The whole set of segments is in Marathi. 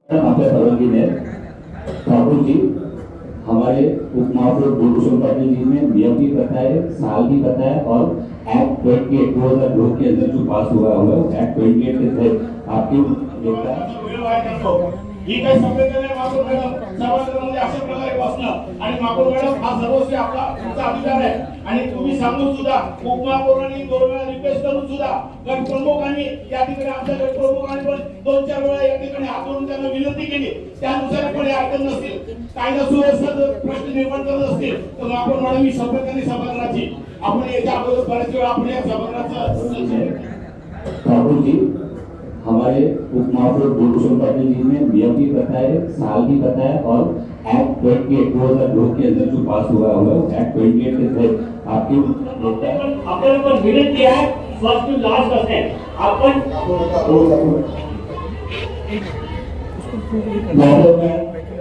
आपल्या परवानगी है ठाकुर जी हमारे उप महापौर गुलभूषण पाटिल जी ने नियम भी बताए, साल भी बताया और एक्ट 28 2002 के अंदर जो पास हुआ है एक्ट 28 के तहत आपकी ही काही संवेदना आहे मागून मॅडम सभागृहामध्ये अशा प्रकारे बसणं आणि मागून मॅडम हा सर्वस्वी आपला तुमचा अधिकार आहे आणि तुम्ही सांगून सुद्धा उपमहापौरांनी 2 वेळा रिक्वेस्ट करून सुद्धा गट प्रमुखांनी या ठिकाणी आमच्या गट प्रमुखांनी पण 2-4 वेळा या ठिकाणी हात जोडून त्यांना विनंती केली त्यानुसार पुढे ऐकत नसतील कायदा सुव्यवस्था प्रश्न निर्माण करत असतील तर आपण मॅडम ही संवेदना सभागृहाची आपण याच्या अगोदर बऱ्याच वेळा आपण या सभागृहाचं ठाकुर जी हमारे उप महापौर गुलभूषण पाटिल जी ने नियम भी बताए, साल भी बताया और एक्ट 28 2002 के अंदर जो पास हुआ है एक्ट 28 के तहत आपकी आपल्याला पण विनंती आहे फर्स्ट टू लास्ट असेल आपण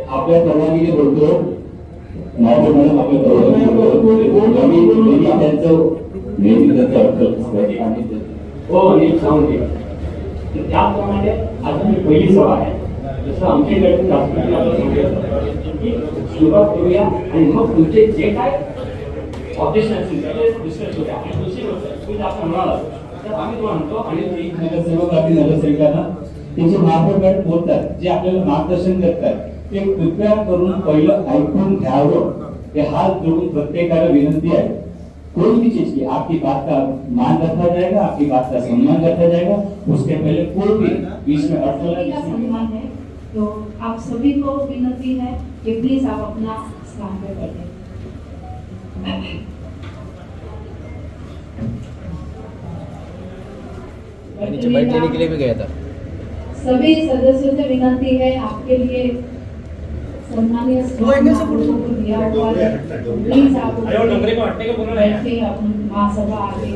आपल्या परवानगीने बोलतो महापौर मॅडम आपल्या परवानगीने बोलतो त्यांचं हो नीट सांगून दे त्याप्रमाणे आता मी पहिली सभा आहे जसं आमच्याकडे की सुरुवात करूया आणि मग तुमचे जे काय ऑब्जेक्शन असतील त्याचे डिस्कस करूया आणि दुसरी गोष्ट तुम्ही आपण म्हणाला तर आम्ही तो म्हणतो आणि नगरसेवक आपली नगरसेविकांना ते जे महापौर मॅडम बोलतात जे आपल्याला मार्गदर्शन करतात ते कृपया करून पहिलं ऐकून घ्यावं हे हात जोडून प्रत्येकाला विनंती आहे कोई भी चीज की आपकी बात का मान रखा जाएगा, आपकी बात का सम्मान रखा जाएगा। उसके पहले कोई भी बीच में का सम्मान है तो आप सभी को विनती है कि प्लीज आप अपना स्थान पर बैठे। नीचे बैठने के लिए भी गया था। सभी सदस्यों से विनती है आपके लिए सम्मानीय स्थान को दिया हुआ है प्लीज आप महासभा आगे